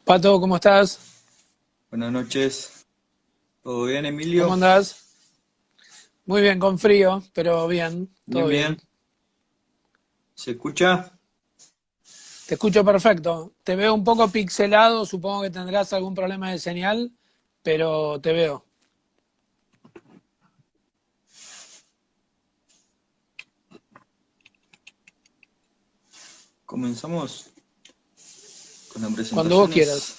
Pato, ¿cómo estás? Buenas noches. ¿Todo bien, ¿Cómo Emilio? andás? Muy bien, con frío, pero bien, todo Bien, bien. bien. ¿Se escucha? Te escucho perfecto. Te veo un poco pixelado, supongo que tendrás algún problema de señal, pero te veo. Comenzamos con las Cuando vos quieras. presentaciones.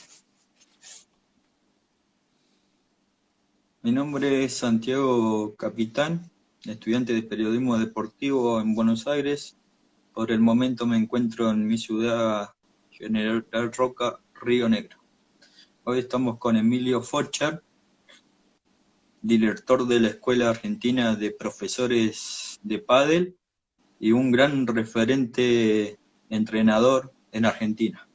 Mi nombre es Santiago Capitán, estudiante de periodismo deportivo en Buenos Aires. Por el momento me encuentro en mi ciudad, General Roca, Río Negro. Hoy estamos con Emilio Fochar, director de la Escuela Argentina de Profesores de Pádel y un gran referente entrenador en Argentina.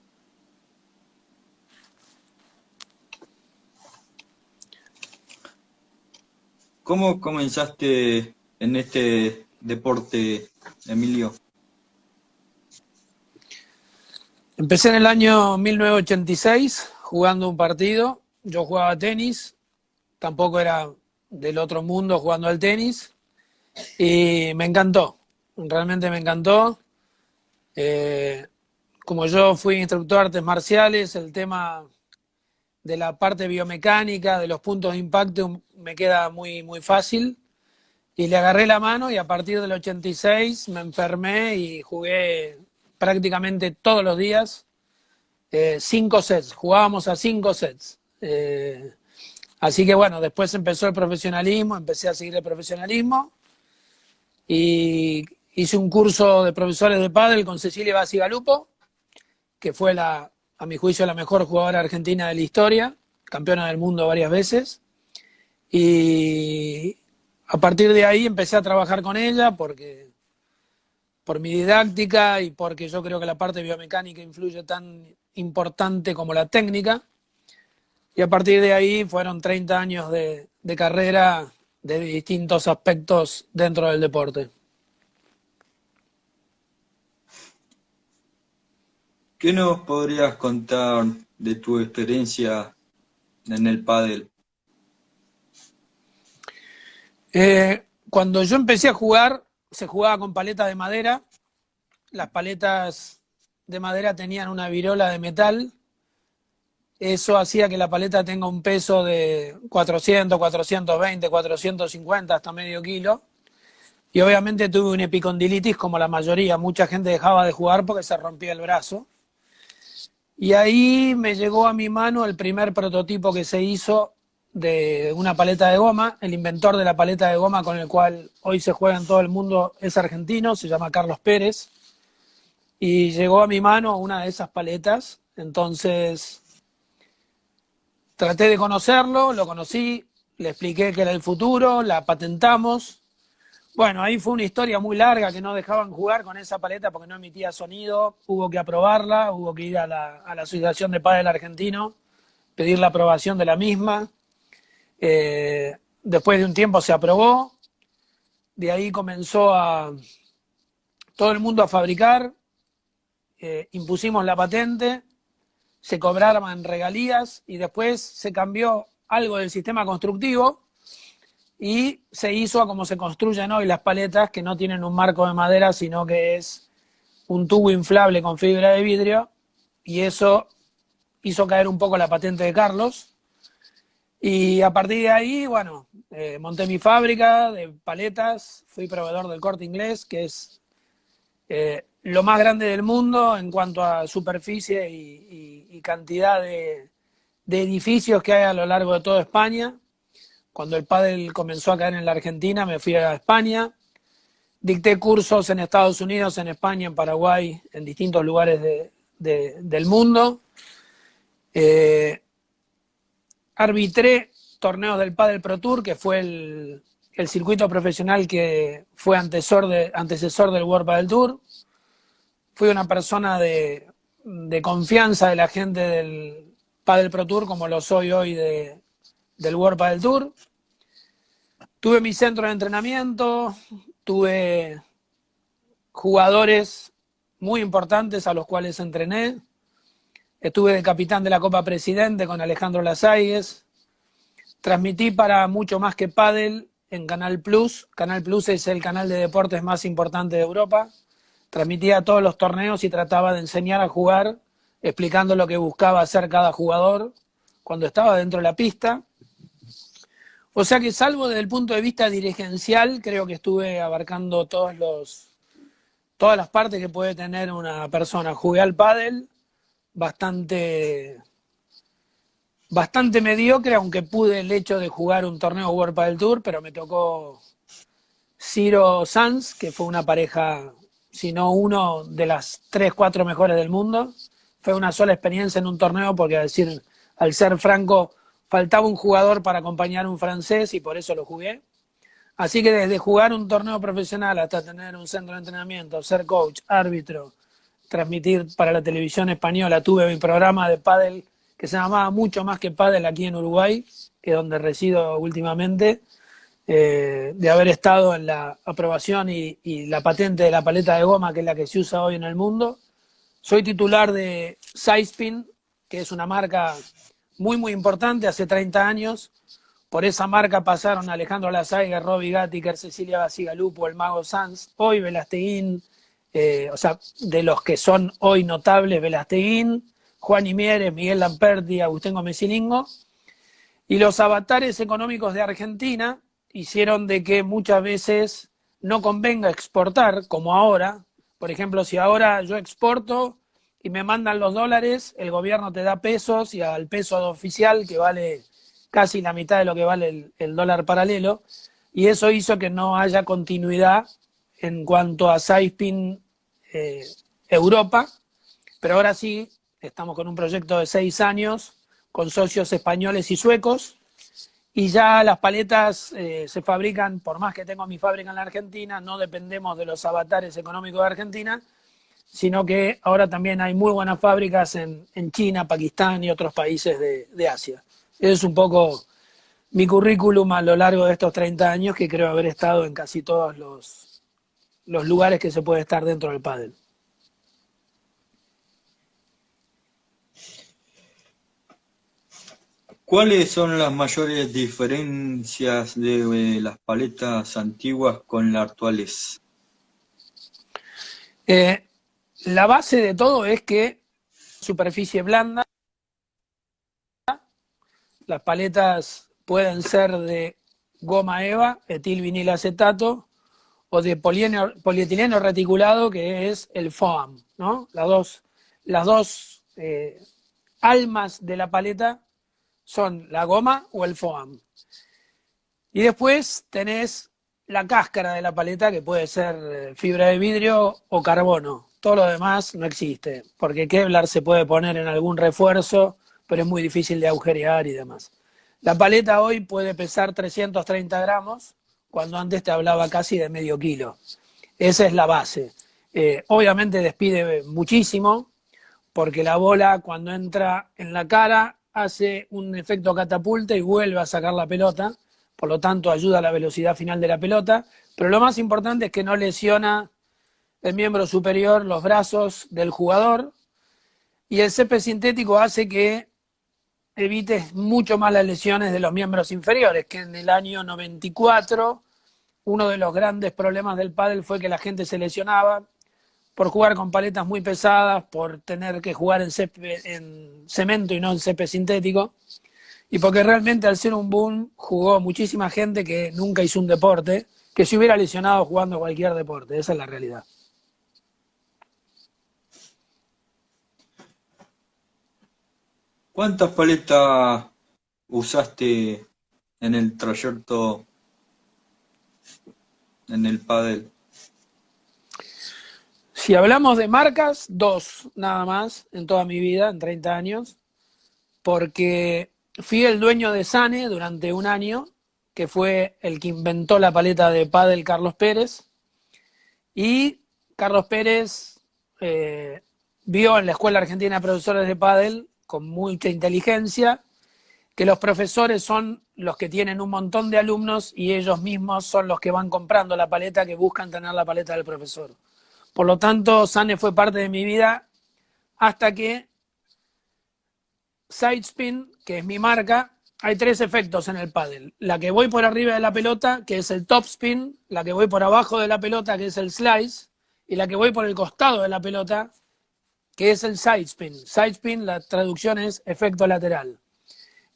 ¿Cómo comenzaste en este deporte, Emilio? Empecé en el año 1986 jugando un partido. Yo jugaba tenis, tampoco era del otro mundo jugando al tenis y me encantó. Realmente me encantó. Eh, Como yo fui instructor de artes marciales, el tema de la parte biomecánica, de los puntos de impacto, me queda muy fácil. Y le agarré la mano y a partir del 86 me enfermé y jugué prácticamente todos los días, 5 sets, jugábamos a 5 sets. Así que bueno, después empezó el profesionalismo, empecé a seguir el profesionalismo y hice un curso de profesores de pádel con Cecilia Basigalupo, que fue a mi juicio la mejor jugadora argentina de la historia, campeona del mundo varias veces. Y a partir de ahí empecé a trabajar con ella por mi didáctica y porque yo creo que la parte biomecánica influye tan importante como la técnica. Y a partir de ahí fueron 30 años de carrera de distintos aspectos dentro del deporte. ¿Qué nos podrías contar de tu experiencia en el pádel? Cuando yo empecé a jugar, se jugaba con paletas de madera. Las paletas de madera tenían una virola de metal. Eso hacía que la paleta tenga un peso de 400, 420, 450 hasta medio kilo. Y obviamente tuve una epicondilitis como la mayoría. Mucha gente dejaba de jugar porque se rompía el brazo. Y ahí me llegó a mi mano el primer prototipo que se hizo de una paleta de goma. El inventor de la paleta de goma con el cual hoy se juega en todo el mundo es argentino, se llama Carlos Pérez. Y llegó a mi mano una de esas paletas. Entonces traté de conocerlo, lo conocí, le expliqué que era el futuro, la patentamos. Bueno, ahí fue una historia muy larga que no dejaban jugar con esa paleta porque no emitía sonido, hubo que aprobarla, hubo que ir a la Asociación de Pádel Argentino, pedir la aprobación de la misma. Después de un tiempo se aprobó, de ahí comenzó a todo el mundo a fabricar, impusimos la patente, se cobraban regalías y después se cambió algo del sistema constructivo y se hizo a como se construyen hoy las paletas, que no tienen un marco de madera, sino que es un tubo inflable con fibra de vidrio, y eso hizo caer un poco la patente de Carlos. Y a partir de ahí, bueno, monté mi fábrica de paletas, fui proveedor del Corte Inglés, que es lo más grande del mundo en cuanto a superficie y cantidad de edificios que hay a lo largo de toda España. Cuando el pádel comenzó a caer en la Argentina, me fui a España. Dicté cursos en Estados Unidos, en España, en Paraguay, en distintos lugares del mundo. Eh, Arbitré torneos del Padel Pro Tour, que fue el circuito profesional que fue antecesor del World Padel Tour. Fui una persona de confianza de la gente del Padel Pro Tour, como lo soy hoy del World Padel Tour. Tuve mi centro de entrenamiento, tuve jugadores muy importantes a los cuales entrené. Estuve de capitán de la Copa Presidente con Alejandro Lasáiguez. Transmití para Mucho Más que Pádel en Canal Plus. Canal Plus es el canal de deportes más importante de Europa. Transmitía todos los torneos y trataba de enseñar a jugar, explicando lo que buscaba hacer cada jugador cuando estaba dentro de la pista. O sea que, salvo desde el punto de vista dirigencial, creo que estuve abarcando todas las partes que puede tener una persona. Jugué al pádel bastante mediocre, aunque pude el hecho de jugar un torneo World Padel Tour, pero me tocó Ciro Sanz, que fue una pareja, si no uno de las 3, 4 mejores del mundo. Fue una sola experiencia en un torneo porque, al ser franco, faltaba un jugador para acompañar a un francés y por eso lo jugué. Así que desde jugar un torneo profesional hasta tener un centro de entrenamiento, ser coach, árbitro, transmitir para la televisión española, tuve mi programa de pádel que se llamaba Mucho Más que Pádel aquí en Uruguay, que es donde resido últimamente, de haber estado en la aprobación y la patente de la paleta de goma, que es la que se usa hoy en el mundo. Soy titular de Sizepin, que es una marca muy, muy importante, hace 30 años. Por esa marca pasaron Alejandro Lasáiguez, Robbie Gattiker, Cecilia Basigalupo, el Mago Sanz, hoy Velasteguín, o sea, de los que son hoy notables, Velasteguín, Juan Imieres, Miguel Lamperti, Agustín Gómez Cilingo. Y los avatares económicos de Argentina hicieron de que muchas veces no convenga exportar, como ahora. Por ejemplo, si ahora yo exporto y me mandan los dólares, el gobierno te da pesos y al peso oficial, que vale casi la mitad de lo que vale el dólar paralelo, y eso hizo que no haya continuidad en cuanto a Sizepin Europa, pero ahora sí, estamos con un proyecto de 6 años, con socios españoles y suecos, y ya las paletas se fabrican, por más que tengo mi fábrica en la Argentina, no dependemos de los avatares económicos de Argentina, sino que ahora también hay muy buenas fábricas en China, Pakistán y otros países de Asia. Es un poco mi currículum a lo largo de estos 30 años, que creo haber estado en casi todos los lugares que se puede estar dentro del pádel. ¿Cuáles son las mayores diferencias de las paletas antiguas con las actuales? La base de todo es que superficie blanda. Las paletas pueden ser de goma eva, etilvinilacetato, o de polietileno reticulado, que es el foam, ¿no? Las dos almas de la paleta son la goma o el foam. Y después tenés la cáscara de la paleta, que puede ser fibra de vidrio o carbono. Todo lo demás no existe, porque Kevlar se puede poner en algún refuerzo, pero es muy difícil de agujerear y demás. La paleta hoy puede pesar 330 gramos, cuando antes te hablaba casi de medio kilo. Esa es la base. Obviamente despide muchísimo, porque la bola, cuando entra en la cara, hace un efecto catapulta y vuelve a sacar la pelota, por lo tanto ayuda a la velocidad final de la pelota, pero lo más importante es que no lesiona el miembro superior, los brazos del jugador, y el césped sintético hace que evites mucho más las lesiones de los miembros inferiores, que en el año 94 uno de los grandes problemas del pádel fue que la gente se lesionaba por jugar con paletas muy pesadas, por tener que jugar en cemento y no en césped sintético, y porque realmente, al ser un boom, jugó muchísima gente que nunca hizo un deporte, que se hubiera lesionado jugando cualquier deporte. Esa es la realidad. ¿Cuántas paletas usaste en el trayecto en el pádel? Si hablamos de marcas, 2 nada más en toda mi vida, en 30 años, porque fui el dueño de Sane durante un año, que fue el que inventó la paleta de pádel, Carlos Pérez, y Carlos Pérez vio en la Escuela Argentina de Profesores de Pádel, con mucha inteligencia, que los profesores son los que tienen un montón de alumnos y ellos mismos son los que van comprando la paleta, que buscan tener la paleta del profesor. Por lo tanto, Sane fue parte de mi vida hasta que side spin, que es mi marca, hay 3 efectos en el pádel. La que voy por arriba de la pelota, que es el top spin, la que voy por abajo de la pelota, que es el slice, y la que voy por el costado de la pelota, que es el side spin. Side spin, la traducción es efecto lateral.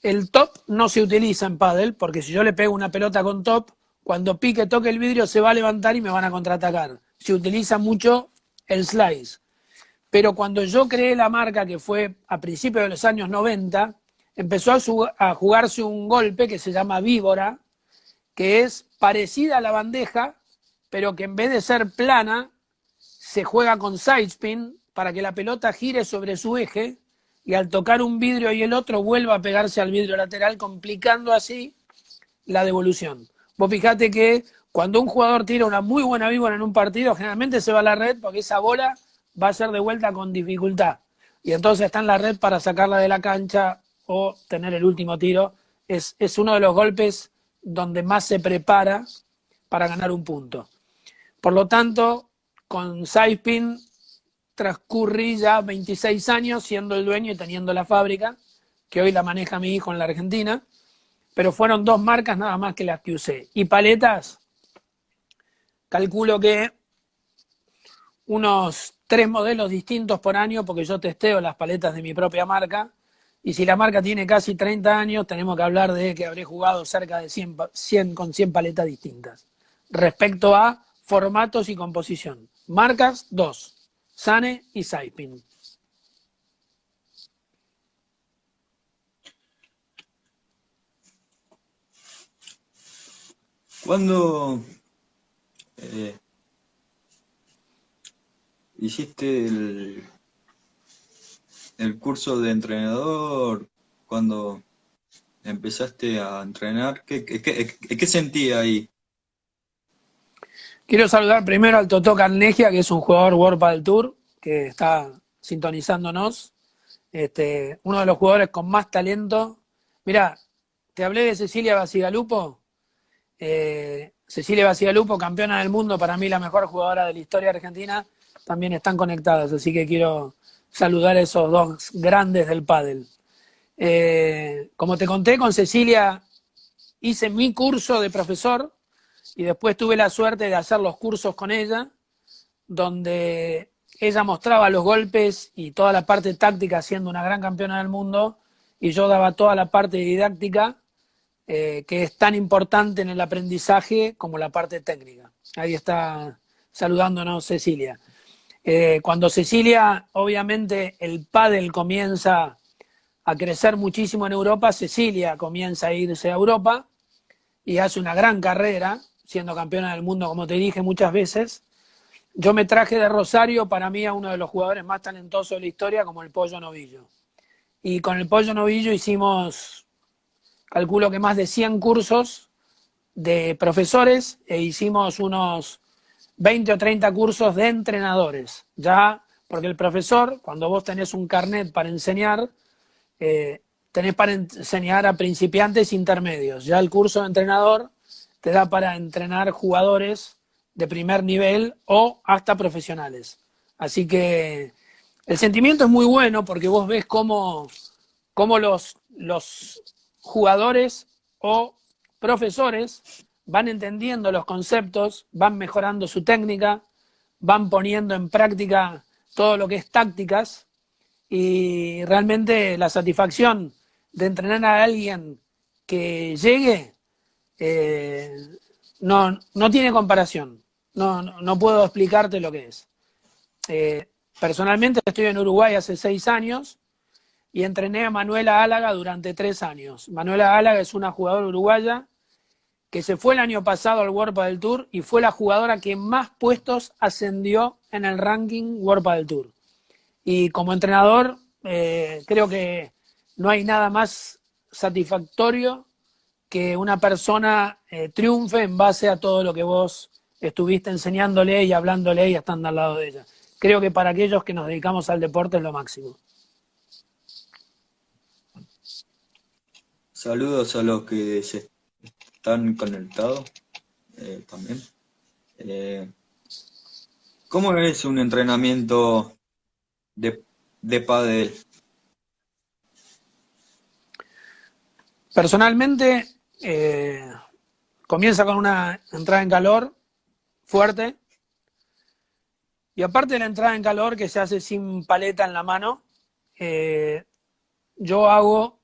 El top no se utiliza en pádel, porque si yo le pego una pelota con top, cuando pique, toque el vidrio, se va a levantar y me van a contraatacar. Se utiliza mucho el slice. Pero cuando yo creé la marca, que fue a principios de los años 90, empezó a jugarse un golpe que se llama víbora, que es parecida a la bandeja, pero que en vez de ser plana, se juega con side spin para que la pelota gire sobre su eje y al tocar un vidrio y el otro vuelva a pegarse al vidrio lateral, complicando así la devolución. Vos fijate que cuando un jugador tira una muy buena víbora en un partido, generalmente se va a la red porque esa bola va a ser de vuelta con dificultad. Y entonces está en la red para sacarla de la cancha o tener el último tiro. Es uno de los golpes donde más se prepara para ganar un punto. Por lo tanto, con sidespin transcurrí ya 26 años siendo el dueño y teniendo la fábrica, que hoy la maneja mi hijo en la Argentina, pero fueron 2 marcas nada más que las que usé. Y paletas, calculo que unos 3 modelos distintos por año, porque yo testeo las paletas de mi propia marca, y si la marca tiene casi 30 años, tenemos que hablar de que habré jugado cerca de 100 con 100 paletas distintas. Respecto a formatos y composición. Marcas, 2. Sane y Saipin. ¿Cuándo hiciste el curso de entrenador? ¿Cuándo empezaste a entrenar? ¿Qué sentía ahí? Quiero saludar primero al Totó Carnegia, que es un jugador World Padel Tour, que está sintonizándonos. Uno de los jugadores con más talento. Mirá, te hablé de Cecilia Basigalupo. Cecilia Basigalupo, campeona del mundo, para mí la mejor jugadora de la historia argentina, también están conectados, así que quiero saludar a esos 2 grandes del pádel. Como te conté, con Cecilia hice mi curso de profesor y después tuve la suerte de hacer los cursos con ella, donde ella mostraba los golpes y toda la parte táctica siendo una gran campeona del mundo, y yo daba toda la parte didáctica, que es tan importante en el aprendizaje como la parte técnica. Ahí está saludándonos Cecilia. Cuando Cecilia, obviamente, el pádel comienza a crecer muchísimo en Europa, Cecilia comienza a irse a Europa y hace una gran carrera, siendo campeona del mundo, como te dije muchas veces. Yo me traje de Rosario, para mí, a uno de los jugadores más talentosos de la historia, como el Pollo Novillo. Y con el Pollo Novillo hicimos, calculo que más de 100 cursos de profesores e hicimos unos 20 o 30 cursos de entrenadores. Ya, porque el profesor, cuando vos tenés un carnet para enseñar, tenés para enseñar a principiantes intermedios. Ya el curso de entrenador te da para entrenar jugadores de primer nivel o hasta profesionales. Así que el sentimiento es muy bueno porque vos ves cómo los jugadores o profesores van entendiendo los conceptos, van mejorando su técnica, van poniendo en práctica todo lo que es tácticas, y realmente la satisfacción de entrenar a alguien que llegue no tiene comparación. No puedo explicarte lo que es. Personalmente estoy en Uruguay hace 6 años y entrené a Manuela Álaga durante 3 años. Manuela Álaga es una jugadora uruguaya que se fue el año pasado al World Padel Tour y fue la jugadora que más puestos ascendió en el ranking World Padel Tour. Y como entrenador, creo que no hay nada más satisfactorio que una persona triunfe en base a todo lo que vos estuviste enseñándole y hablándole y estando al lado de ella. Creo que para aquellos que nos dedicamos al deporte es lo máximo. Saludos a los que se están conectados también. ¿Cómo es un entrenamiento de pádel? Personalmente, comienza con una entrada en calor fuerte, y aparte de la entrada en calor que se hace sin paleta en la mano, yo hago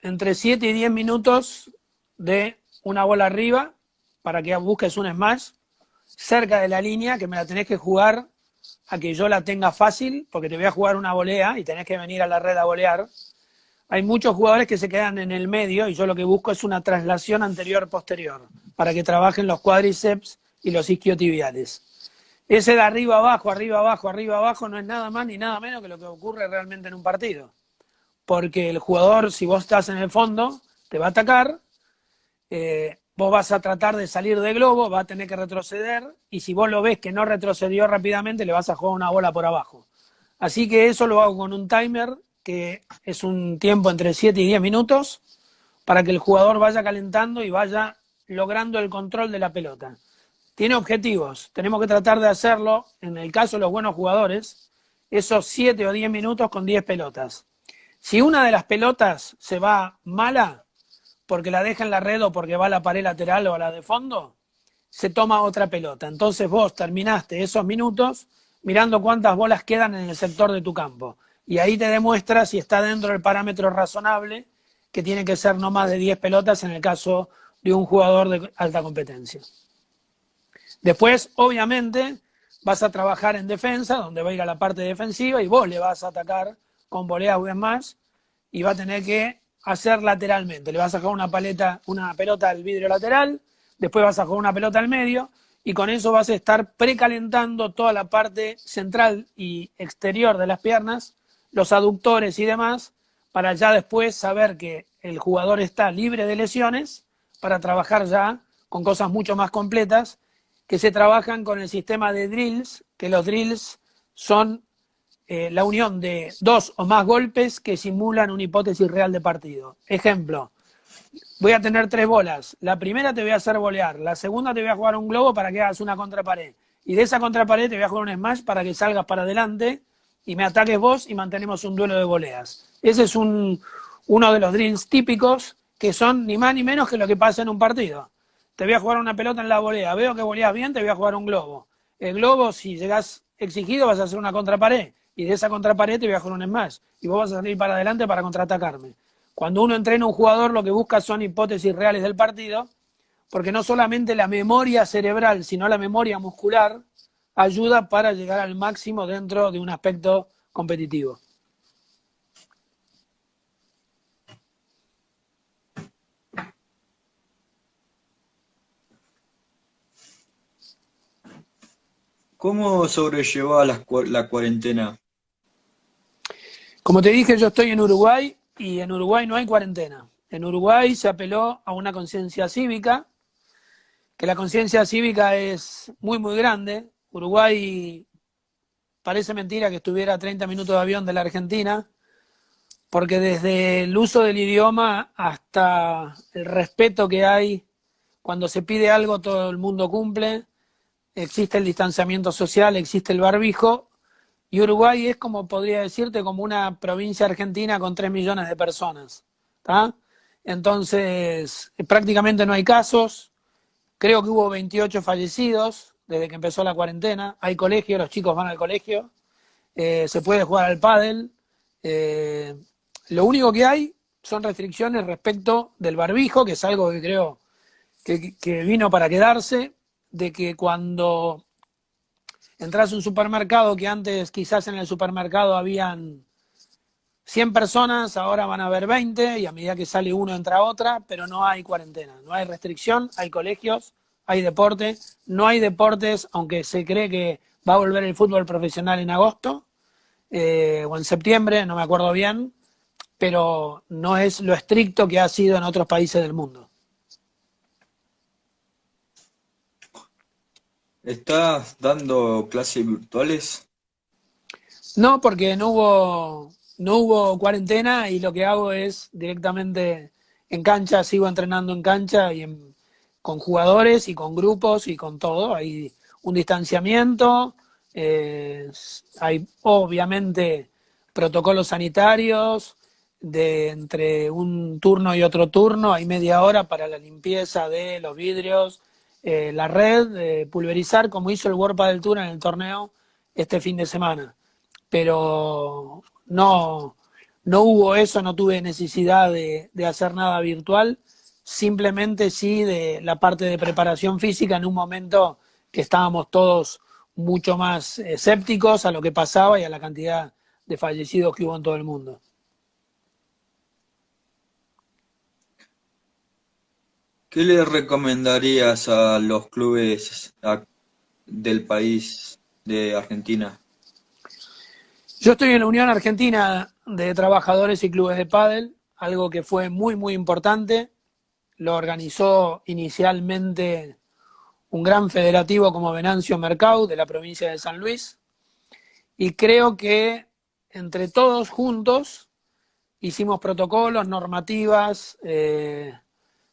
entre 7 y 10 minutos de una bola arriba para que busques un smash cerca de la línea, que me la tenés que jugar a que yo la tenga fácil, porque te voy a jugar una volea y tenés que venir a la red a volear. Hay muchos jugadores que se quedan en el medio y yo lo que busco es una traslación anterior-posterior para que trabajen los cuádriceps y los isquiotibiales. Ese de arriba abajo, arriba abajo, arriba abajo no es nada más ni nada menos que lo que ocurre realmente en un partido. Porque el jugador, si vos estás en el fondo, te va a atacar, vos vas a tratar de salir de globo, va a tener que retroceder, y si vos lo ves que no retrocedió rápidamente, le vas a jugar una bola por abajo. Así que eso lo hago con un timer, que es un tiempo entre 7 y 10 minutos, para que el jugador vaya calentando y vaya logrando el control de la pelota. Tiene objetivos, tenemos que tratar de hacerlo, en el caso de los buenos jugadores, esos 7 o 10 minutos con 10 pelotas. Si una de las pelotas se va mala, porque la deja en la red o porque va a la pared lateral o a la de fondo, se toma otra pelota. Entonces vos terminaste esos minutos mirando cuántas bolas quedan en el sector de tu campo. Y ahí te demuestra si está dentro del parámetro razonable, que tiene que ser no más de 10 pelotas en el caso de un jugador de alta competencia. Después, obviamente, vas a trabajar en defensa, donde va a ir a la parte defensiva y vos le vas a atacar con voleas o más, y va a tener que hacer lateralmente. Le vas a jugar una pelota al vidrio lateral, después vas a jugar una pelota al medio, y con eso vas a estar precalentando toda la parte central y exterior de las piernas, los aductores y demás, para ya después saber que el jugador está libre de lesiones, para trabajar ya con cosas mucho más completas, que se trabajan con el sistema de drills, que los drills son la unión de 2 o más golpes que simulan una hipótesis real de partido. Ejemplo, voy a tener 3 bolas. La primera te voy a hacer volear, la segunda te voy a jugar un globo para que hagas una contrapared, y de esa contrapared te voy a jugar un smash para que salgas para adelante y me ataques vos y mantenemos un duelo de voleas. Ese es uno de los drills típicos, que son ni más ni menos que lo que pasa en un partido. Te voy a jugar una pelota en la volea, veo que voleas bien, te voy a jugar un globo. El globo, si llegás exigido, vas a hacer una contrapared, y de esa contrapared te voy a jugar un smash, y vos vas a salir para adelante para contraatacarme. Cuando uno entrena a un jugador, lo que busca son hipótesis reales del partido, porque no solamente la memoria cerebral, sino la memoria muscular ayuda para llegar al máximo dentro de un aspecto competitivo. ¿Cómo sobrellevaba la cuarentena? Como te dije, yo estoy en Uruguay, y en Uruguay no hay cuarentena. En Uruguay se apeló a una conciencia cívica, que la conciencia cívica es muy, muy grande. Uruguay, parece mentira que estuviera a 30 minutos de avión de la Argentina, porque desde el uso del idioma hasta el respeto que hay, cuando se pide algo todo el mundo cumple, existe el distanciamiento social, existe el barbijo, y Uruguay es, como podría decirte, como una provincia argentina con 3 millones de personas, ¿tá? Entonces, prácticamente no hay casos. Creo que hubo 28 fallecidos desde que empezó la cuarentena. Hay colegio, los chicos van al colegio, se puede jugar al pádel. Lo único que hay son restricciones respecto del barbijo, que es algo que creo que vino para quedarse, de que cuando entras a un supermercado, que antes quizás en el supermercado habían 100 personas, ahora van a haber 20, y a medida que sale uno entra otra, pero no hay cuarentena, no hay restricción, hay colegios, hay deporte, no hay deportes, aunque se cree que va a volver el fútbol profesional en agosto, o en septiembre, no me acuerdo bien, pero no es lo estricto que ha sido en otros países del mundo. ¿Estás dando clases virtuales? No, porque no hubo cuarentena, y lo que hago es directamente en cancha, sigo entrenando en cancha y con jugadores y con grupos y con todo. Hay un distanciamiento, hay obviamente protocolos sanitarios, de entre un turno y otro turno hay media hora para la limpieza de los vidrios, la red, pulverizar, como hizo el World Padel Tour en el torneo este fin de semana. Pero no hubo eso, no tuve necesidad de hacer nada virtual, simplemente sí de la parte de preparación física en un momento que estábamos todos mucho más escépticos a lo que pasaba y a la cantidad de fallecidos que hubo en todo el mundo. ¿Qué le recomendarías a los clubes del país de Argentina? Yo estoy en la Unión Argentina de Trabajadores y Clubes de Pádel, algo que fue muy, muy importante. Lo organizó inicialmente un gran federativo como Venancio Mercado de la provincia de San Luis. Y creo que entre todos juntos hicimos protocolos, normativas,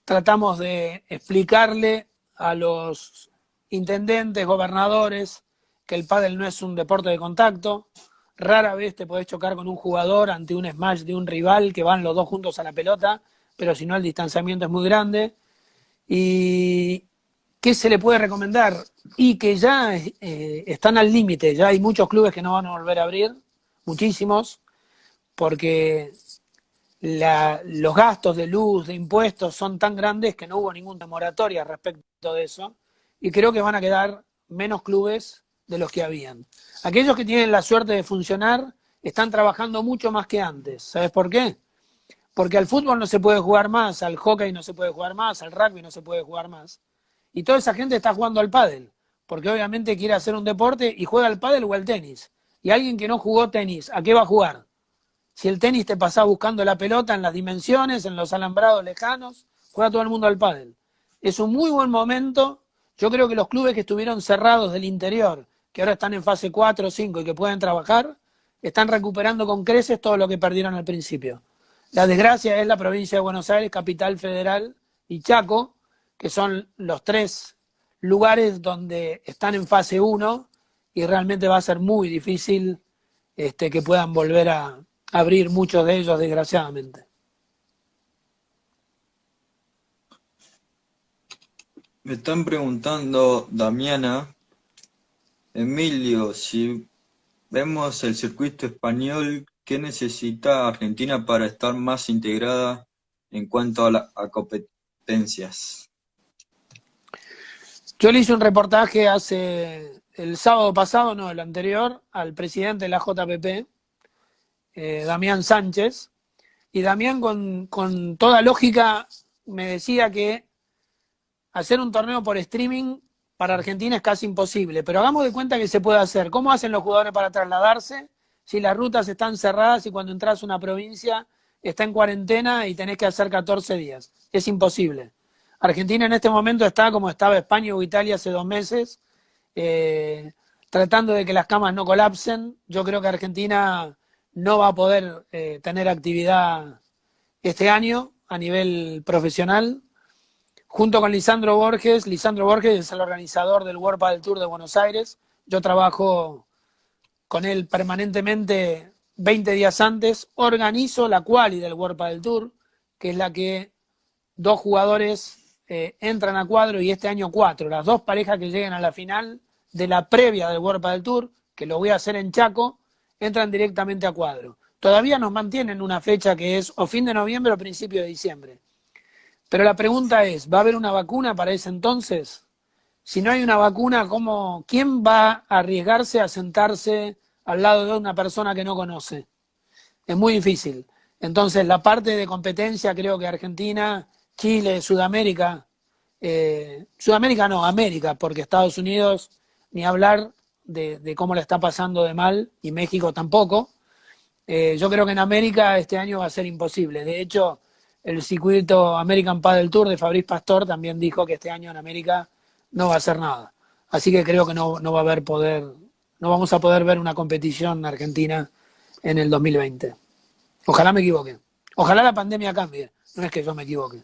tratamos de explicarle a los intendentes, gobernadores, que el pádel no es un deporte de contacto. Rara vez te podés chocar con un jugador ante un smash de un rival que van los dos juntos a la pelota, pero si no el distanciamiento es muy grande. ¿Y qué se le puede recomendar? Y que ya están al límite, ya hay muchos clubes que no van a volver a abrir, muchísimos, porque los gastos de luz, de impuestos son tan grandes que no hubo ninguna moratoria respecto de eso, y creo que van a quedar menos clubes de los que habían. Aquellos que tienen la suerte de funcionar están trabajando mucho más que antes. ¿Sabes por qué? Porque al fútbol no se puede jugar más, al hockey no se puede jugar más, al rugby no se puede jugar más. Y toda esa gente está jugando al pádel, porque obviamente quiere hacer un deporte y juega al pádel o al tenis. Y alguien que no jugó tenis, ¿a qué va a jugar? Si el tenis te pasa buscando la pelota en las dimensiones, en los alambrados lejanos, juega todo el mundo al pádel. Es un muy buen momento. Yo creo que los clubes que estuvieron cerrados del interior, que ahora están en fase 4 o 5 y que pueden trabajar, están recuperando con creces todo lo que perdieron al principio. La desgracia es la provincia de Buenos Aires, Capital Federal y Chaco, que son los tres lugares donde están en fase 1 y realmente va a ser muy difícil que puedan volver a abrir muchos de ellos, desgraciadamente. Me están preguntando, Damiana, Emilio, si vemos el circuito español, ¿qué necesita Argentina para estar más integrada en cuanto a competencias? Yo le hice un reportaje el sábado pasado, no, el anterior, al presidente de la JPP, Damián Sánchez, y Damián con toda lógica me decía que hacer un torneo por streaming para Argentina es casi imposible, pero hagamos de cuenta que se puede hacer. ¿Cómo hacen los jugadores para trasladarse si las rutas están cerradas y cuando entras a una provincia está en cuarentena y tenés que hacer 14 días? Es imposible. Argentina en este momento está como estaba España o Italia hace 2 meses, tratando de que las camas no colapsen. Yo creo que Argentina no va a poder tener actividad este año a nivel profesional. Junto con Lisandro Borges es el organizador del World Padel Tour de Buenos Aires. Yo trabajo con él permanentemente 20 días antes. Organizo la quali del World Padel Tour, que es la que 2 jugadores entran a cuadro y este año 4. Las 2 parejas que lleguen a la final de la previa del World Padel Tour, que lo voy a hacer en Chaco, entran directamente a cuadro. Todavía nos mantienen una fecha que es o fin de noviembre o principio de diciembre. Pero la pregunta es, ¿va a haber una vacuna para ese entonces? Si no hay una vacuna, ¿quién va a arriesgarse a sentarse al lado de una persona que no conoce? Es muy difícil. Entonces, la parte de competencia, creo que Argentina, Chile, Sudamérica, Sudamérica no, América, porque Estados Unidos, ni hablar de cómo le está pasando de mal, y México tampoco. Yo creo que en América este año va a ser imposible. De hecho, el circuito American Padel Tour de Fabriz Pastor también dijo que este año en América no va a hacer nada. Así que creo que no va a haber no vamos a poder ver una competición argentina en el 2020. Ojalá me equivoque. Ojalá la pandemia cambie. No es que yo me equivoque.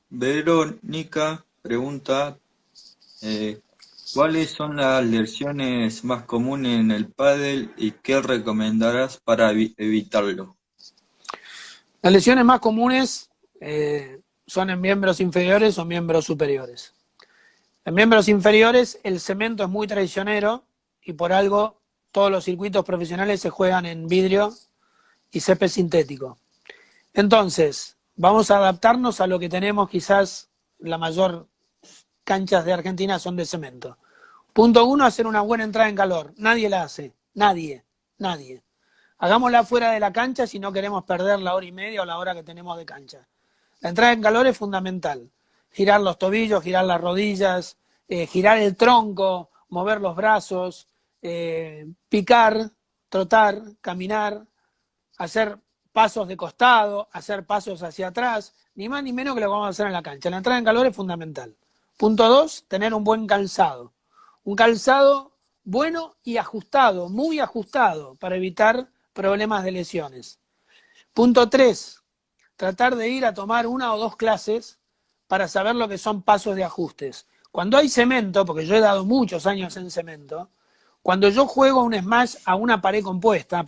Verónica pregunta, ¿Cuáles son las lesiones más comunes en el pádel y qué recomendarás para evitarlo? Las lesiones más comunes son en miembros inferiores o miembros superiores. En miembros inferiores el cemento es muy traicionero y por algo todos los circuitos profesionales se juegan en vidrio y césped sintético. Entonces, vamos a adaptarnos a lo que tenemos. Quizás la mayor canchas de Argentina son de cemento. Punto 1, hacer una buena entrada en calor. Nadie la hace. Nadie. Hagámosla fuera de la cancha si no queremos perder la hora y media o la hora que tenemos de cancha. La entrada en calor es fundamental. Girar los tobillos, girar las rodillas, girar el tronco, mover los brazos, picar, trotar, caminar, hacer pasos de costado, hacer pasos hacia atrás, ni más ni menos que lo que vamos a hacer en la cancha. La entrada en calor es fundamental. Punto 2, tener un buen calzado. Un calzado bueno y ajustado, muy ajustado, para evitar problemas de lesiones. Punto 3, tratar de ir a tomar 1 o 2 clases para saber lo que son pasos de ajustes. Cuando hay cemento, porque yo he dado muchos años en cemento, cuando yo juego un smash a una pared compuesta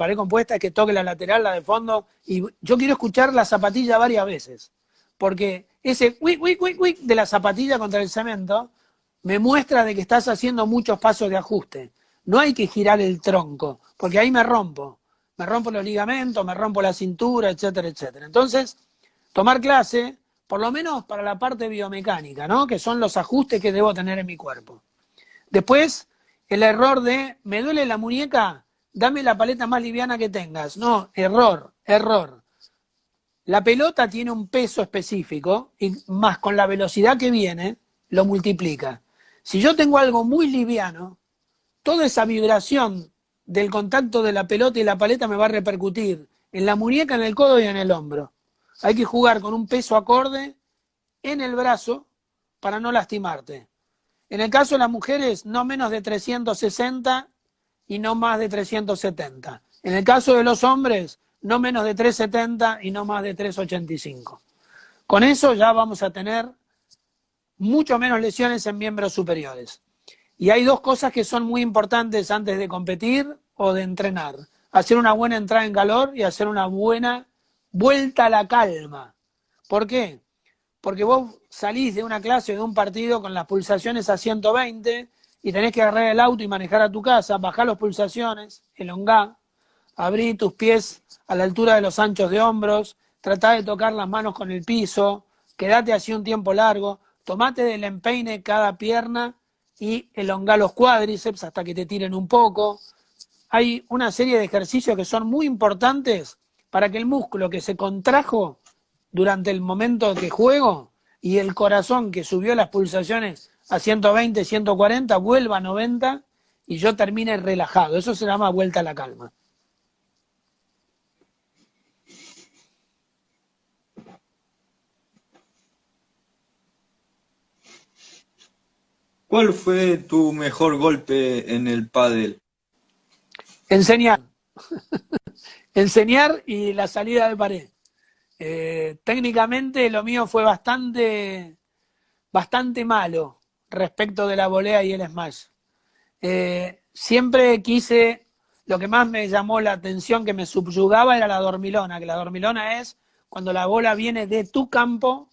es que toque la lateral, la de fondo, y yo quiero escuchar la zapatilla varias veces, porque ese uic de la zapatilla contra el cemento me muestra de que estás haciendo muchos pasos de ajuste. No hay que girar el tronco, porque ahí me rompo los ligamentos, me rompo la cintura, etcétera, etcétera. Entonces, tomar clase, por lo menos para la parte biomecánica, ¿no? Que son los ajustes que debo tener en mi cuerpo. Después, el error de, ¿me duele la muñeca? Dame la paleta más liviana que tengas. No, error. La pelota tiene un peso específico y más con la velocidad que viene, lo multiplica. Si yo tengo algo muy liviano, toda esa vibración del contacto de la pelota y la paleta me va a repercutir en la muñeca, en el codo y en el hombro. Hay que jugar con un peso acorde en el brazo para no lastimarte. En el caso de las mujeres, no menos de 360 y no más de 370. En el caso de los hombres, no menos de 370 y no más de 385. Con eso ya vamos a tener mucho menos lesiones en miembros superiores. Y hay 2 cosas que son muy importantes antes de competir o de entrenar. Hacer una buena entrada en calor y hacer una buena vuelta a la calma. ¿Por qué? Porque vos salís de una clase o de un partido con las pulsaciones a 120 y tenés que agarrar el auto y manejar a tu casa, bajar las pulsaciones, elongá, abrí tus pies a la altura de los anchos de hombros, tratá de tocar las manos con el piso, quedate así un tiempo largo, tomate del empeine cada pierna y elongá los cuádriceps hasta que te tiren un poco. Hay una serie de ejercicios que son muy importantes para que el músculo que se contrajo durante el momento que juego y el corazón que subió las pulsaciones a 120, 140, vuelva a 90 y yo termine relajado. Eso se llama vuelta a la calma. ¿Cuál fue tu mejor golpe en el pádel? Enseñar. Enseñar y la salida de pared. Técnicamente lo mío fue bastante malo respecto de la volea y el smash. Siempre quise, lo que más me llamó la atención, que me subyugaba, era la dormilona, que la dormilona es cuando la bola viene de tu campo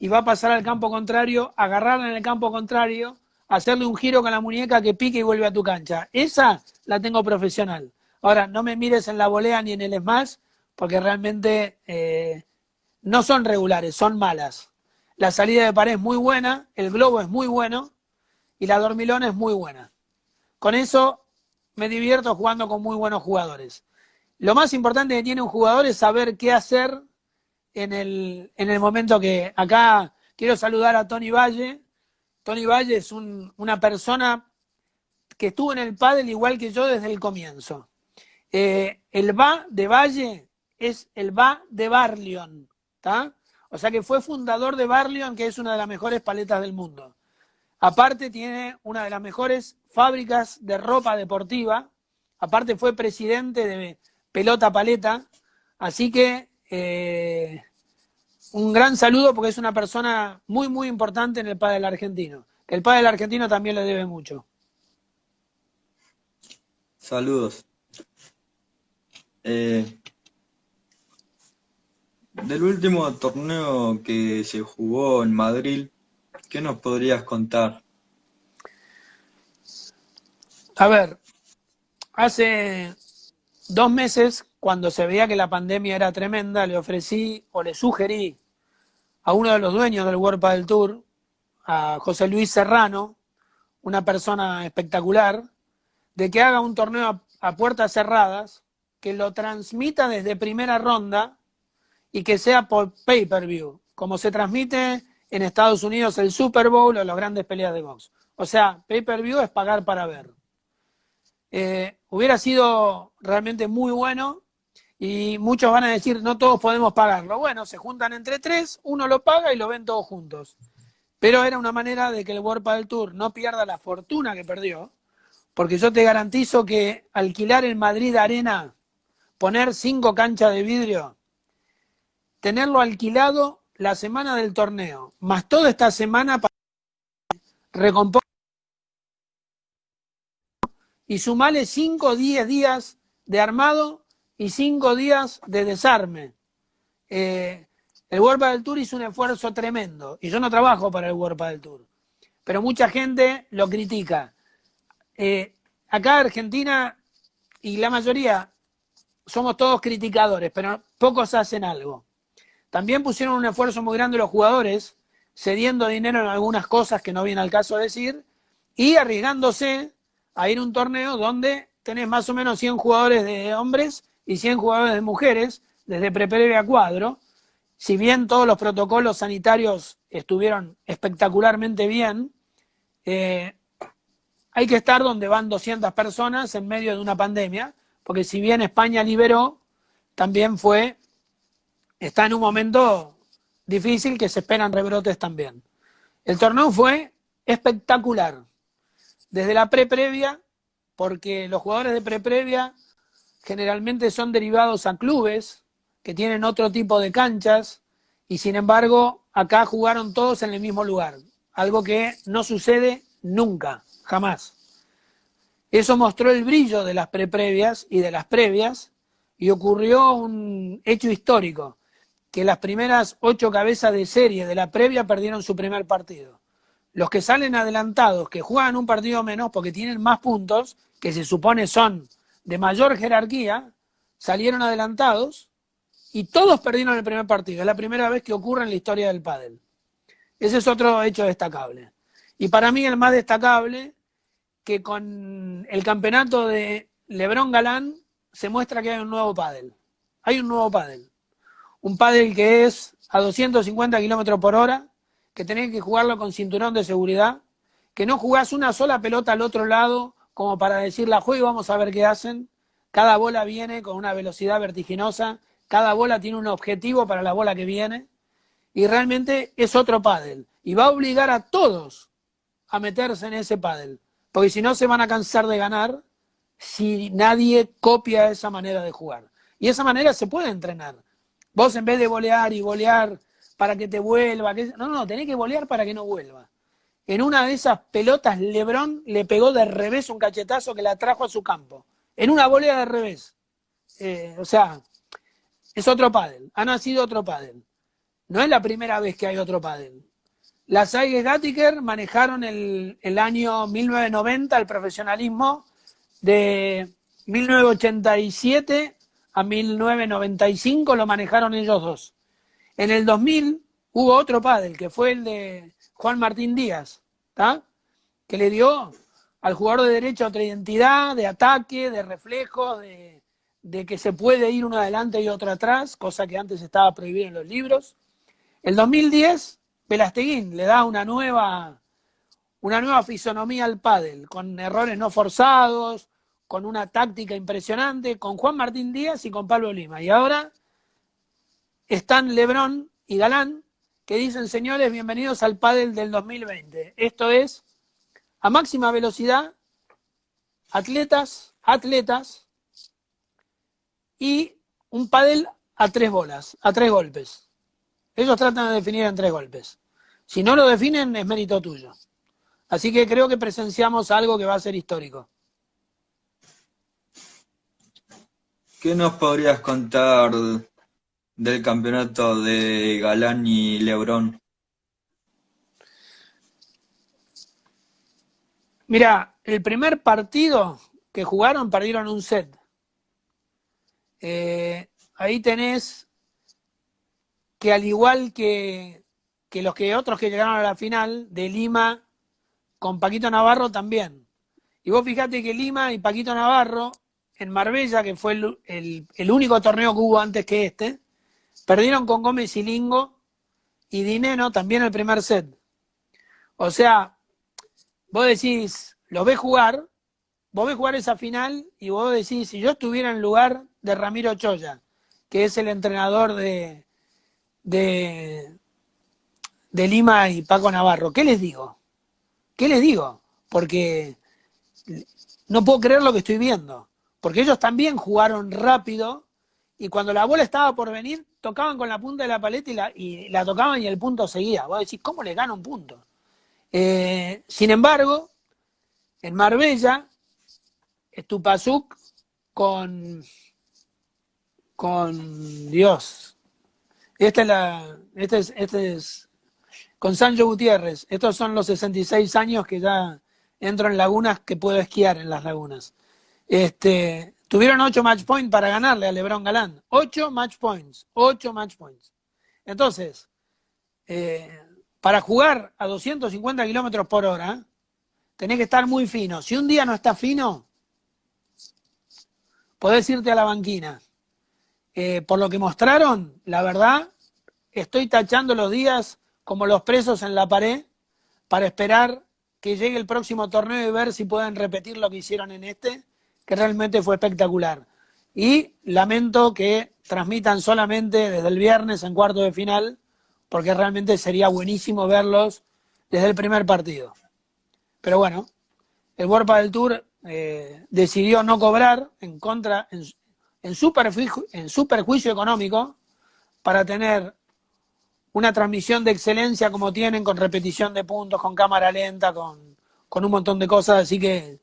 y va a pasar al campo contrario, agarrarla en el campo contrario, hacerle un giro con la muñeca que pique y vuelve a tu cancha. Esa la tengo profesional. Ahora, no me mires en la volea ni en el smash, porque realmente no son regulares, son malas. La salida de pared es muy buena, el globo es muy bueno y la dormilona es muy buena. Con eso me divierto jugando con muy buenos jugadores. Lo más importante que tiene un jugador es saber qué hacer en el momento que... Acá quiero saludar a Tony Valle. Tony Valle es una persona que estuvo en el pádel igual que yo desde el comienzo. El va de Valle es el va de Barlion, ¿tá? O sea que fue fundador de Barlion, que es una de las mejores paletas del mundo. Aparte tiene una de las mejores fábricas de ropa deportiva. Aparte fue presidente de Pelota Paleta. Así que un gran saludo porque es una persona muy, muy importante en el pádel argentino. Que el pádel argentino también le debe mucho. Saludos. Eh, Del último torneo que se jugó en Madrid, ¿qué nos podrías contar? A ver, hace 2 meses, cuando se veía que la pandemia era tremenda, le ofrecí o le sugerí a uno de los dueños del World Padel Tour, a José Luis Serrano, una persona espectacular, de que haga un torneo a puertas cerradas, que lo transmita desde primera ronda y que sea por pay-per-view, como se transmite en Estados Unidos el Super Bowl o las grandes peleas de box. O sea, pay-per-view es pagar para ver. Hubiera sido realmente muy bueno y muchos van a decir, no todos podemos pagarlo. Bueno, se juntan entre tres, uno lo paga y lo ven todos juntos. Pero era una manera de que el World Padel Tour no pierda la fortuna que perdió, porque yo te garantizo que alquilar el Madrid Arena, poner 5 canchas de vidrio, tenerlo alquilado la semana del torneo, más toda esta semana para recomponer y sumarle 5 o 10 días de armado y 5 días de desarme. El World Padel Tour hizo un esfuerzo tremendo y yo no trabajo para el World Padel Tour, pero mucha gente lo critica. Acá Argentina y la mayoría somos todos criticadores, pero pocos hacen algo. También pusieron un esfuerzo muy grande los jugadores, cediendo dinero en algunas cosas que no viene al caso decir, y arriesgándose a ir a un torneo donde tenés más o menos 100 jugadores de hombres y 100 jugadores de mujeres, desde pre-previa a cuadro. Si bien todos los protocolos sanitarios estuvieron espectacularmente bien, hay que estar donde van 200 personas en medio de una pandemia, porque si bien España liberó, también está en un momento difícil que se esperan rebrotes también. El torneo fue espectacular, desde la pre-previa, porque los jugadores de pre-previa generalmente son derivados a clubes que tienen otro tipo de canchas y sin embargo acá jugaron todos en el mismo lugar, algo que no sucede nunca, jamás. Eso mostró el brillo de las pre-previas y de las previas y ocurrió un hecho histórico, que las primeras 8 cabezas de serie de la previa perdieron su primer partido. Los que salen adelantados, que juegan un partido menos porque tienen más puntos, que se supone son de mayor jerarquía, salieron adelantados y todos perdieron el primer partido. Es la primera vez que ocurre en la historia del pádel. Ese es otro hecho destacable. Y para mí el más destacable, que con el campeonato de Lebrón Galán se muestra que hay un nuevo pádel. Hay un nuevo pádel. Un pádel que es a 250 kilómetros por hora, que tenés que jugarlo con cinturón de seguridad, que no jugás una sola pelota al otro lado como para decir la juego y vamos a ver qué hacen. Cada bola viene con una velocidad vertiginosa, cada bola tiene un objetivo para la bola que viene y realmente es otro pádel. Y va a obligar a todos a meterse en ese pádel, porque si no se van a cansar de ganar si nadie copia esa manera de jugar. Y esa manera se puede entrenar. Vos en vez de volear y volear para que te vuelva, no, tenés que volear para que no vuelva. En una de esas pelotas Lebrón le pegó de revés un cachetazo que la trajo a su campo. En una volea de revés. O sea, es otro pádel. Ha nacido otro pádel. No es la primera vez que hay otro pádel. Las Aigues Gattiker manejaron el año 1990 el profesionalismo, de 1987 a 1995 lo manejaron ellos dos. En el 2000 hubo otro pádel, que fue el de Juan Martín Díaz, ¿tá? Que le dio al jugador de derecha otra identidad, de ataque, de reflejo, de que se puede ir uno adelante y otro atrás, cosa que antes estaba prohibida en los libros. El 2010, Pelasteguín le da una nueva fisonomía al pádel, con errores no forzados, con una táctica impresionante, con Juan Martín Díaz y con Pablo Lima. Y ahora están Lebrón y Galán, que dicen, señores, bienvenidos al pádel del 2020. Esto es a máxima velocidad, atletas, y un pádel a 3 bolas, a 3 golpes. Ellos tratan de definir en 3 golpes. Si no lo definen, es mérito tuyo. Así que creo que presenciamos algo que va a ser histórico. ¿Qué nos podrías contar del campeonato de Galán y Lebrón? Mira, el primer partido que jugaron perdieron un set. Ahí tenés que al igual que los que otros que llegaron a la final, de Lima con Paquito Navarro también. Y vos fijate que Lima y Paquito Navarro, en Marbella, que fue el único torneo que hubo antes que este, perdieron con Gómez y Lingo y Dineno también el primer set. O sea, vos decís, vos ves jugar esa final y vos decís, si yo estuviera en lugar de Ramiro Choya, que es el entrenador de Lima y Paco Navarro, ¿qué les digo? ¿Qué les digo? Porque no puedo creer lo que estoy viendo. Porque ellos también jugaron rápido y cuando la bola estaba por venir, tocaban con la punta de la paleta y la tocaban y el punto seguía. Vos decís, ¿cómo les gana un punto? Sin embargo, en Marbella, Stupasuk con Dios. Este es con Sancho Gutiérrez. Estos son los 66 años que ya entro en lagunas, que puedo esquiar en las lagunas. Tuvieron 8 match points para ganarle a Lebrón Galán. 8 match points. Entonces, para jugar a 250 kilómetros por hora, tenés que estar muy fino. Si un día no estás fino, podés irte a la banquina. Por lo que mostraron, la verdad, estoy tachando los días como los presos en la pared para esperar que llegue el próximo torneo y ver si pueden repetir lo que hicieron en este, que realmente fue espectacular. Y lamento que transmitan solamente desde el viernes en cuarto de final, porque realmente sería buenísimo verlos desde el primer partido. Pero bueno, el World Padel Tour decidió no cobrar en su perjuicio económico para tener una transmisión de excelencia como tienen, con repetición de puntos, con cámara lenta, con un montón de cosas. Así que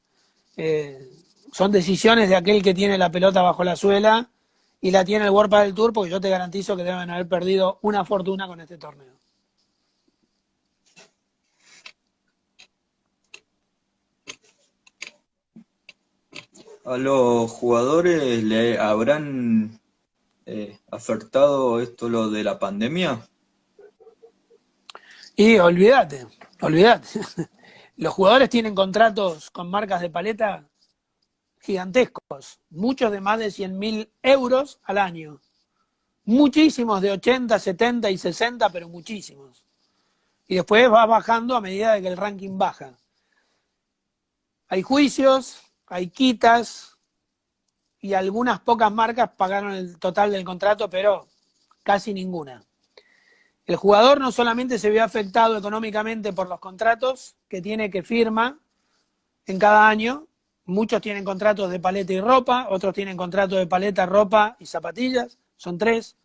son decisiones de aquel que tiene la pelota bajo la suela y la tiene el World Padel Tour, porque yo te garantizo que deben haber perdido una fortuna con este torneo. ¿A los jugadores le habrán afectado esto lo de la pandemia? Y olvídate. Los jugadores tienen contratos con marcas de paleta gigantescos, muchos de más de 100.000 euros al año. Muchísimos de 80, 70 y 60, pero muchísimos. Y después va bajando a medida de que el ranking baja. Hay juicios, hay quitas, y algunas pocas marcas pagaron el total del contrato, pero casi ninguna. El jugador no solamente se vio afectado económicamente por los contratos que tiene, que firma en cada año. Muchos tienen contratos de paleta y ropa, otros tienen contratos de paleta, ropa y zapatillas, son 3,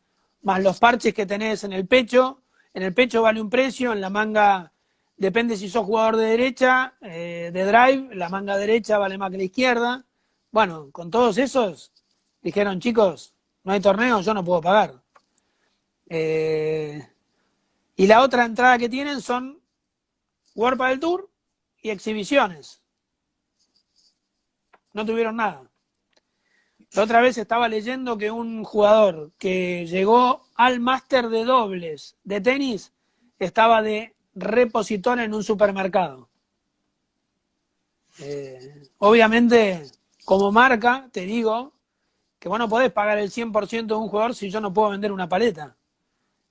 más los parches que tenés en el pecho. En el pecho vale un precio, en la manga, depende si sos jugador de derecha, de drive, la manga derecha vale más que la izquierda. Bueno, con todos esos, dijeron, chicos, no hay torneo, yo no puedo pagar. Y la otra entrada que tienen son World Padel Tour y exhibiciones. No tuvieron nada. La otra vez estaba leyendo que un jugador que llegó al máster de dobles de tenis estaba de repositor en un supermercado. Obviamente, como marca, te digo que vos no podés pagar el 100% de un jugador si yo no puedo vender una paleta.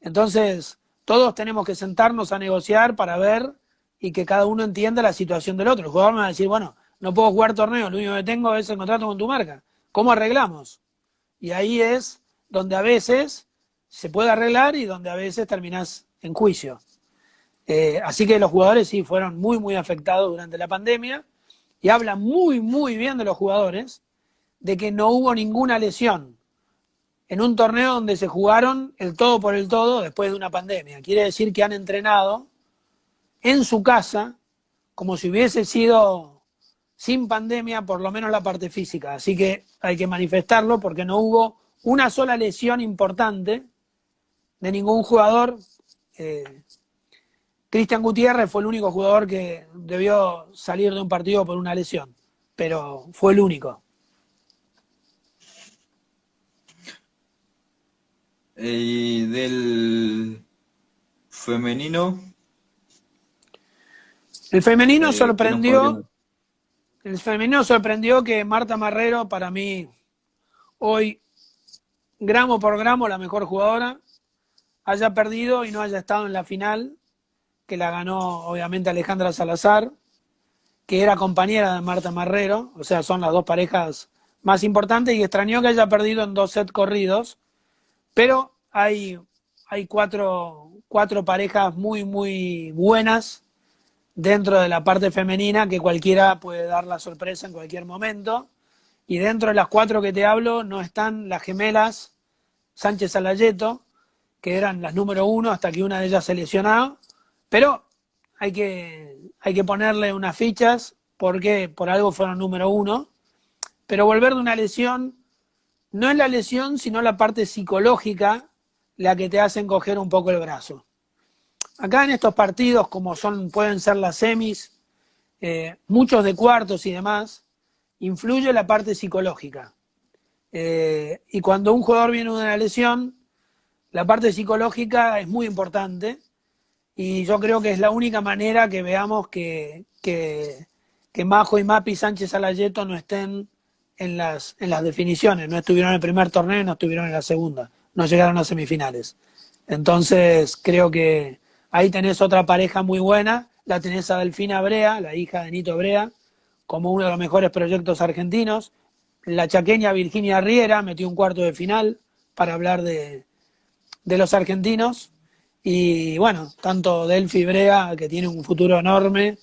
Entonces, todos tenemos que sentarnos a negociar para ver y que cada uno entienda la situación del otro. El jugador me va a decir, bueno, no puedo jugar torneo, lo único que tengo es el contrato con tu marca. ¿Cómo arreglamos? Y ahí es donde a veces se puede arreglar y donde a veces terminás en juicio. Así que los jugadores sí fueron muy, muy afectados durante la pandemia, y habla muy, muy bien de los jugadores de que no hubo ninguna lesión en un torneo donde se jugaron el todo por el todo después de una pandemia. Quiere decir que han entrenado en su casa como si hubiese sido sin pandemia, por lo menos la parte física. Así que hay que manifestarlo porque no hubo una sola lesión importante de ningún jugador. Cristian Gutiérrez fue el único jugador que debió salir de un partido por una lesión, pero fue el único. Y del femenino. El femenino ¿qué nos podríamos? sorprendió que Marta Marrero, para mí, hoy, gramo por gramo, la mejor jugadora, haya perdido y no haya estado en la final, que la ganó obviamente Alejandra Salazar, que era compañera de Marta Marrero, o sea, son las dos parejas más importantes, y extrañó que haya perdido en 2 sets corridos, pero hay cuatro parejas muy, muy buenas dentro de la parte femenina que cualquiera puede dar la sorpresa en cualquier momento. Y dentro de las 4 que te hablo no están las gemelas Sánchez Alayeto, que eran las número 1 hasta que una de ellas se lesionó, pero hay que ponerle unas fichas porque por algo fueron número 1. Pero volver de una lesión no es la lesión, sino la parte psicológica la que te hace encoger un poco el brazo. Acá en estos partidos, como pueden ser las semis, muchos de cuartos y demás, influye la parte psicológica. Y cuando un jugador viene de una lesión, la parte psicológica es muy importante, y yo creo que es la única manera que veamos que Majo y Mapi Sánchez Alayeto no estén en las definiciones. No estuvieron en el primer torneo, no estuvieron en la segunda, no llegaron a semifinales. Entonces creo que ahí tenés otra pareja muy buena, la tenés a Delfina Brea, la hija de Nito Brea, como uno de los mejores proyectos argentinos. La chaqueña Virginia Riera metió un cuarto de final para hablar de los argentinos. Y bueno, tanto Delphi Brea, que tiene un futuro enorme,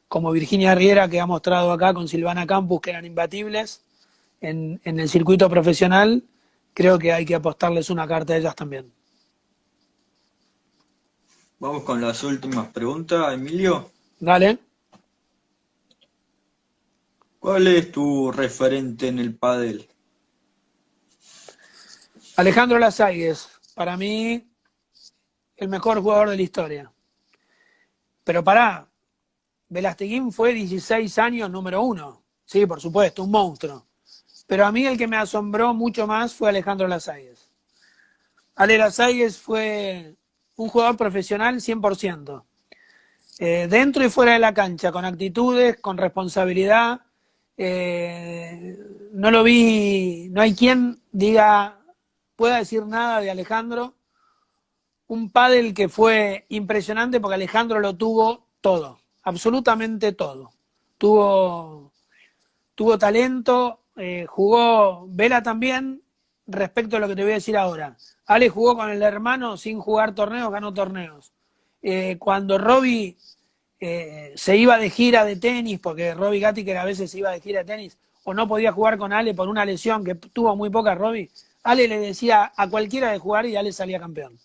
como Virginia Riera, que ha mostrado acá con Silvana Campus que eran imbatibles en el circuito profesional, creo que hay que apostarles una carta a ellas también. Vamos con las últimas preguntas, Emilio. Dale. ¿Cuál es tu referente en el pádel? Alejandro Lasaigues, para mí, el mejor jugador de la historia. Pero pará, Velasteguín fue 16 años número 1. Sí, por supuesto, un monstruo. Pero a mí el que me asombró mucho más fue Alejandro Lasaigues. Ale Lasaigues fue un jugador profesional 100%. Dentro y fuera de la cancha, con actitudes, con responsabilidad. No lo vi, no hay quien pueda decir nada de Alejandro. Un pádel que fue impresionante porque Alejandro lo tuvo todo, absolutamente todo. Tuvo talento, jugó Vela también. Respecto a lo que te voy a decir ahora, Ale jugó con el hermano sin jugar torneos, ganó torneos. Cuando Robbie se iba de gira de tenis, porque Robbie Gattiker a veces se iba de gira de tenis, o no podía jugar con Ale por una lesión que tuvo muy poca Robbie, Ale le decía a cualquiera de jugar y Ale salía campeón.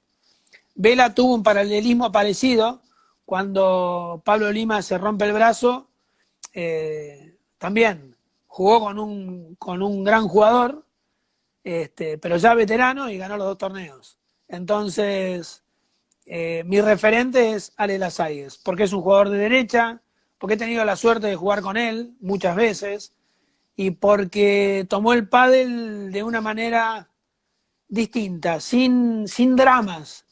Vela tuvo un paralelismo parecido cuando Pablo Lima se rompe el brazo, también jugó con un gran jugador, pero ya veterano, y ganó los 2 torneos. Entonces, mi referente es Ale Lasaigues, porque es un jugador de derecha, porque he tenido la suerte de jugar con él muchas veces, y porque tomó el pádel de una manera distinta, sin dramas.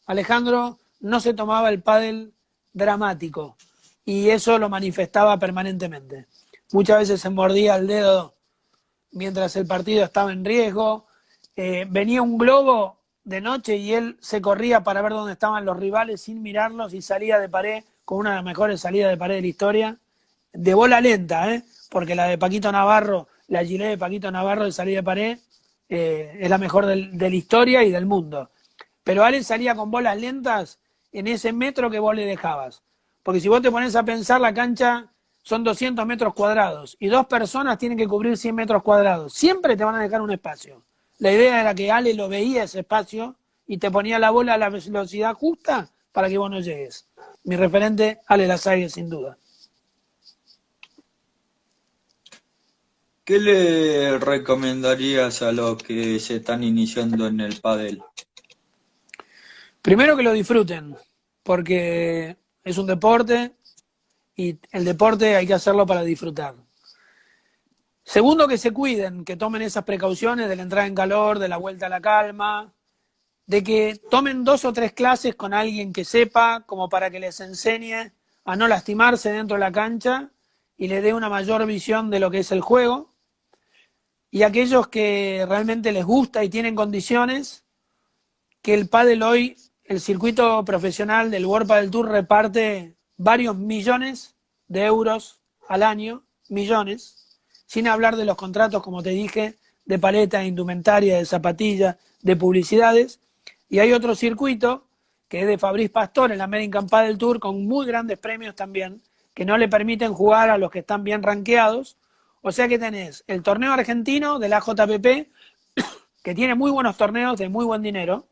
Alejandro no se tomaba el pádel dramático, y eso lo manifestaba permanentemente. Muchas veces se mordía el dedo mientras el partido estaba en riesgo. Venía un globo de noche y él se corría para ver dónde estaban los rivales sin mirarlos, y salía de pared con una de las mejores salidas de pared de la historia, de bola lenta, porque la de Paquito Navarro, la gilet de Paquito Navarro de salida de pared, es la mejor de la historia y del mundo. Pero Ale salía con bolas lentas en ese metro que vos le dejabas. Porque si vos te pones a pensar, la cancha son 200 metros cuadrados y 2 personas tienen que cubrir 100 metros cuadrados. Siempre te van a dejar un espacio. La idea era que Ale lo veía ese espacio y te ponía la bola a la velocidad justa para que vos no llegues. Mi referente, Ale Lasaigues, sin duda. ¿Qué le recomendarías a los que se están iniciando en el pádel? Primero que lo disfruten, porque es un deporte y el deporte hay que hacerlo para disfrutar. Segundo, que se cuiden, que tomen esas precauciones de la entrada en calor, de la vuelta a la calma, de que tomen 2 o 3 clases con alguien que sepa, como para que les enseñe a no lastimarse dentro de la cancha y le dé una mayor visión de lo que es el juego. Y aquellos que realmente les gusta y tienen condiciones, que el pádel hoy, el circuito profesional del World Padel Tour reparte varios millones de euros al año, millones, sin hablar de los contratos, como te dije, de paleta, de indumentaria, de zapatilla, de publicidades. Y hay otro circuito, que es de Fabrice Pastor, el American Padel Tour, con muy grandes premios también, que no le permiten jugar a los que están bien rankeados. O sea que tenés el torneo argentino de la JPP, que tiene muy buenos torneos de muy buen dinero.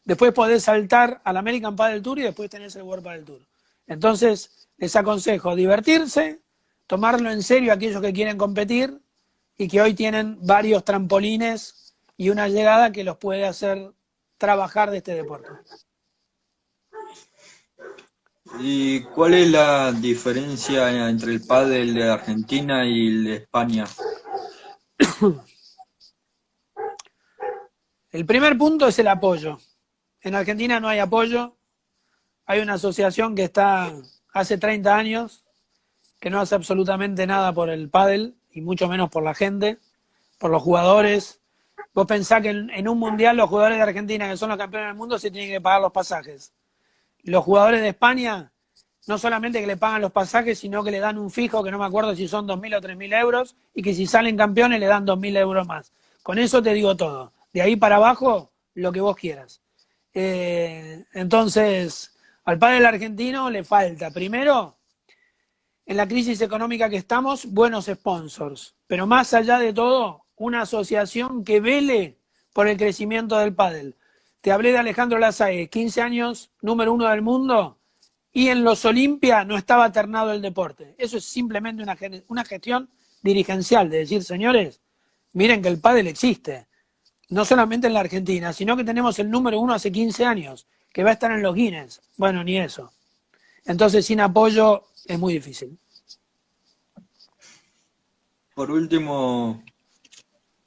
Después podés saltar al American Padel Tour y después tenés el World Padel Tour. Entonces, les aconsejo divertirse, tomarlo en serio aquellos que quieren competir y que hoy tienen varios trampolines y una llegada que los puede hacer trabajar de este deporte. ¿Y cuál es la diferencia entre el pádel de Argentina y el de España? El primer punto es el apoyo. En Argentina no hay apoyo. Hay una asociación que está hace 30 años que no hace absolutamente nada por el pádel y mucho menos por la gente, por los jugadores. Vos pensás que en un mundial los jugadores de Argentina, que son los campeones del mundo, se tienen que pagar los pasajes. Los jugadores de España, no solamente que le pagan los pasajes, sino que le dan un fijo, que no me acuerdo si son 2.000 o 3.000 euros, y que si salen campeones le dan 2.000 euros más. Con eso te digo todo. De ahí para abajo, lo que vos quieras. Entonces, al pádel argentino le falta, primero, en la crisis económica que estamos, buenos sponsors. Pero más allá de todo, una asociación que vele por el crecimiento del pádel. Te hablé de Alejandro Lazaez, 15 años, número 1 del mundo, y en los Olimpia no estaba ternado el deporte. Eso es simplemente una gestión dirigencial, de decir, señores, miren que el pádel existe. No solamente en la Argentina, sino que tenemos el número 1 hace 15 años, que va a estar en los Guinness. Bueno, ni eso. Entonces, sin apoyo es muy difícil. Por último,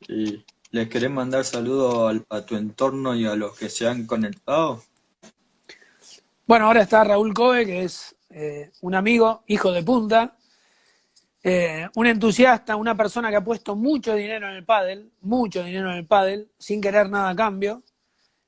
¿les querés mandar saludos a tu entorno y a los que se han conectado? Bueno, ahora está Raúl Coe, que es un amigo, hijo de punta, un entusiasta, una persona que ha puesto mucho dinero en el pádel, sin querer nada a cambio.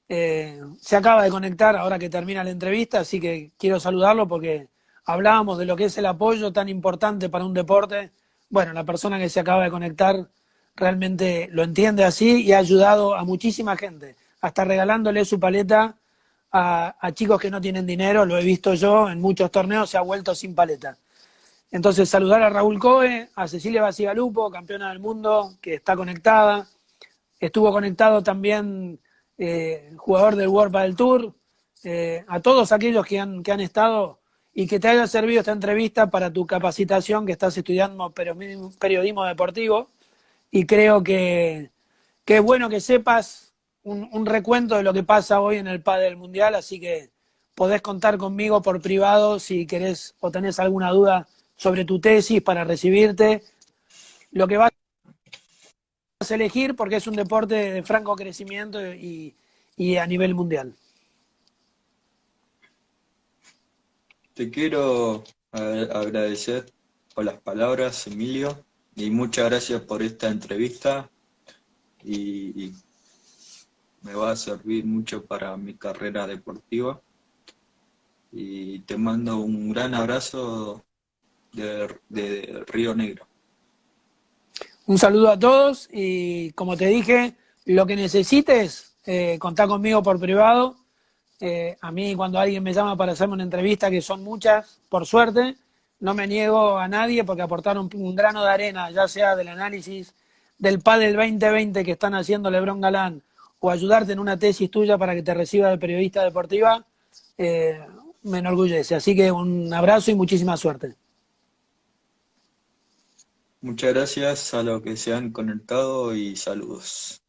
Se acaba de conectar ahora que termina la entrevista, así que quiero saludarlo porque hablábamos de lo que es el apoyo tan importante para un deporte. Bueno, la persona que se acaba de conectar realmente lo entiende así y ha ayudado a muchísima gente, hasta regalándole su paleta a chicos que no tienen dinero. Lo he visto yo en muchos torneos, se ha vuelto sin paleta. Entonces, saludar a Raúl Coe, a Cecilia Basigalupo, campeona del mundo, que está conectada. Estuvo conectado también jugador del World Padel Tour, a todos aquellos que han estado y que te haya servido esta entrevista para tu capacitación, que estás estudiando periodismo deportivo, y creo que es bueno que sepas un recuento de lo que pasa hoy en el pádel mundial, así que podés contar conmigo por privado si querés o tenés alguna duda sobre tu tesis para recibirte, lo que vas a elegir, porque es un deporte de franco crecimiento y a nivel mundial. Te quiero agradecer por las palabras, Emilio, y muchas gracias por esta entrevista y me va a servir mucho para mi carrera deportiva. Y te mando un gran abrazo de Río Negro. Un saludo a todos y, como te dije, lo que necesites, contá conmigo por privado. A mí, cuando alguien me llama para hacerme una entrevista, que son muchas, por suerte, no me niego a nadie porque aportaron un grano de arena, ya sea del análisis del Padel 2020 que están haciendo Lebrón Galán o ayudarte en una tesis tuya para que te reciba de periodista deportiva, me enorgullece. Así que un abrazo y muchísima suerte. Muchas gracias a los que se han conectado y saludos.